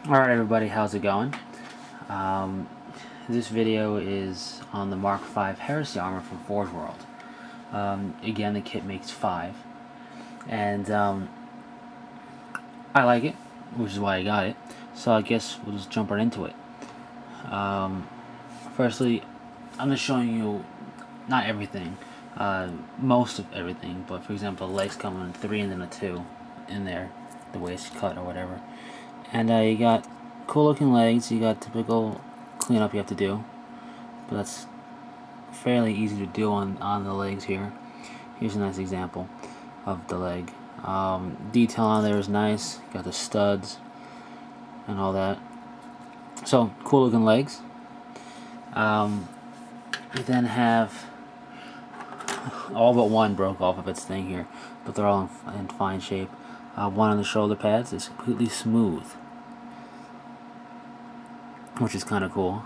Alright everybody, how's it going? This video is on the Mk.5 Heresy armor from Forge World. Again, the kit makes 5, and I like it, which is why I got it. So I guess we'll just jump right into it. Firstly, I'm just showing you not everything, most of everything, but for example, the legs come in 3 and then a 2 in there, the way it's cut or whatever. And you got cool looking legs, you got typical cleanup you have to do, but that's fairly easy to do on the legs here. Here's a nice example of the leg. Detail on there is nice, got the studs and all that. So, cool looking legs. You then have all but one broke off of its thing here, but they're all in fine shape. One on the shoulder pads is completely smooth, which is kind of cool.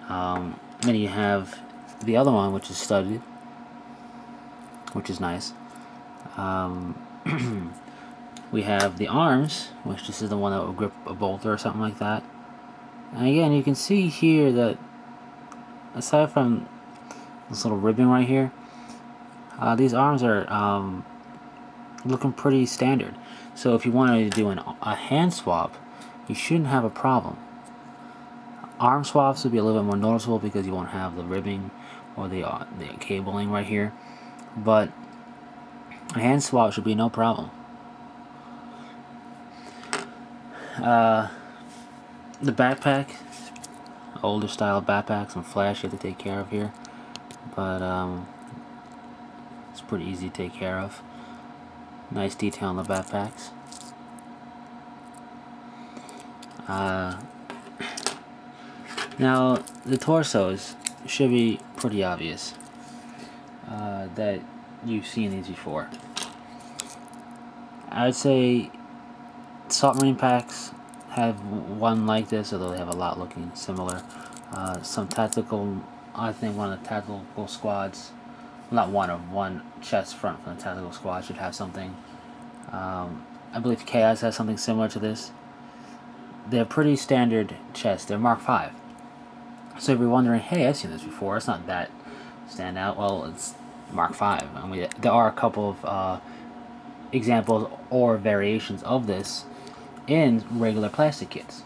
Then you have the other one, which is studded, which is nice. We have the arms, which this is the one that will grip a bolter or something like that. And again, you can see here that aside from this little ribbing right here, these arms are looking pretty standard. So if you wanted to do a hand swap, you shouldn't have a problem. Arm swaps would be a little bit more noticeable because you won't have the ribbing or the cabling right here, but a hand swap should be no problem. The backpack, older style backpack, some flash you have to take care of here, but it's pretty easy to take care of. Nice detail on the backpacks. Now the torsos should be pretty obvious that you've seen these before. I would say Salt Marine packs have one like this, although they have a lot looking similar. Some tactical, I think one of the tactical squads, not one chest front from the tactical squad should have something. I believe Chaos has something similar to this. They're pretty standard chests. They're Mk.5. So if you're wondering, hey, I've seen this before, it's not that standout. Well, it's Mk.5. I mean, there are a couple of examples or variations of this in regular plastic kits.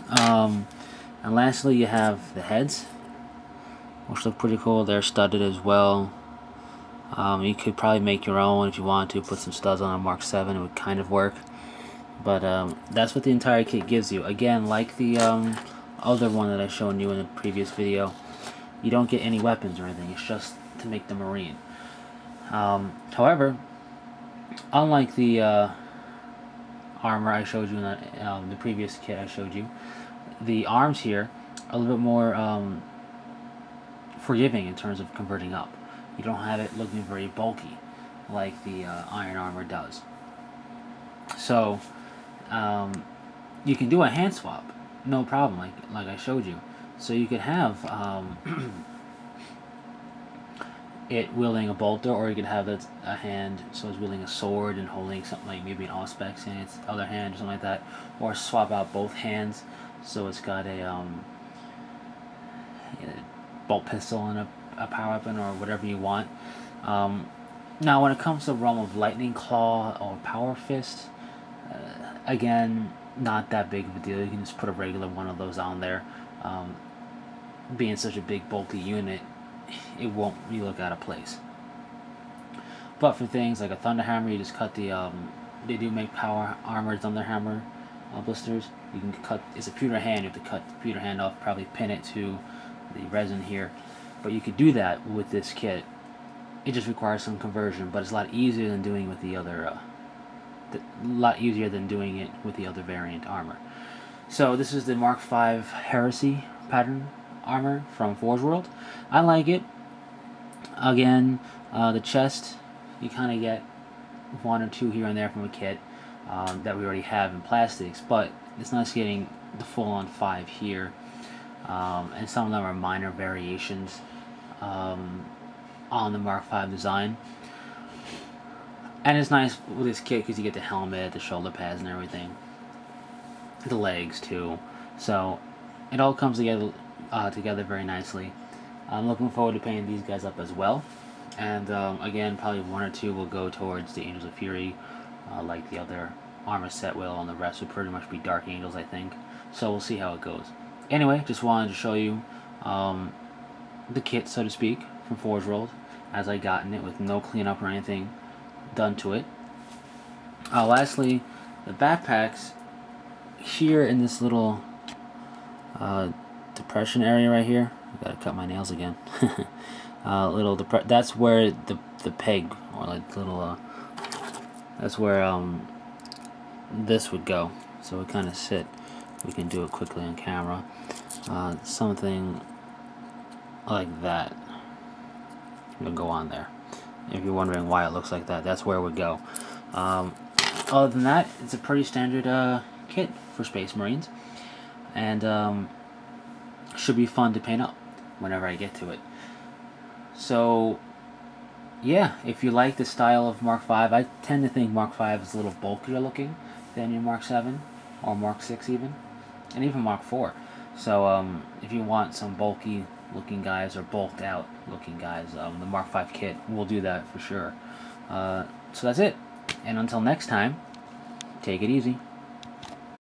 And lastly, you have the heads, which look pretty cool. They're studded as well. You could probably make your own if you wanted to. Put some studs on a Mk.7, it would kind of work. But that's what the entire kit gives you. Again, like the other one that I showed you in the previous video, you don't get any weapons or anything. It's just to make the Marine. However, unlike the armor I showed you in the previous kit I showed you, the arms here are a little bit more forgiving in terms of converting up. You don't have it looking very bulky like the iron armor does. So you can do a hand swap, no problem, like I showed you. So you could have it wielding a bolter, or you could have it a hand so it's wielding a sword and holding something like maybe an Auspex in its other hand or something like that, or swap out both hands so it's got a bolt pistol and a power weapon or whatever you want. Now when it comes to the realm of lightning claw or power fist, again, not that big of a deal. You can just put a regular one of those on there. Being such a big bulky unit, it won't really look out of place. But for things like a Thunderhammer, you just cut the they do make power armor Thunderhammer blisters. You can cut, it's a pewter hand, you have to cut the pewter hand off, probably pin it to the resin here, but you could do that with this kit. It just requires some conversion, but it's a lot easier than doing with the other variant armor. So this is the Mk.5 Heresy pattern armor from Forge World. I like it. Again, the chest, you kind of get one or two here and there from a kit that we already have in plastics, but it's nice getting the full-on 5 here, and some of them are minor variations on the Mk.5 design. And it's nice with this kit because you get the helmet, the shoulder pads, and everything. the legs too. So it all comes together very nicely. I'm looking forward to painting these guys up as well. And again, probably one or two will go towards the Angels of Fury, like the other armor set will, and the rest will pretty much be Dark Angels, I think. So we'll see how it goes. Anyway, just wanted to show you the kit, so to speak, from Forge World, as I gotten it with no cleanup or anything done to it. Lastly, the backpacks here in this little depression area right here. I gotta cut my nails again. That's where the peg, or like little that's where this would go. So it kind of sit. We can do it quickly on camera. Something like that will go on there. If you're wondering why it looks like that, that's where it would go. Other than that, it's a pretty standard kit for Space Marines, and should be fun to paint up whenever I get to it. So yeah, if you like the style of Mark 5, I tend to think Mark 5 is a little bulkier looking than your Mark 7 or Mark 6 even, and even Mark 4. So if you want some bulky looking guys or bulked out looking guys, the Mark 5 kit will do that for sure. So that's it, and until next time, take it easy.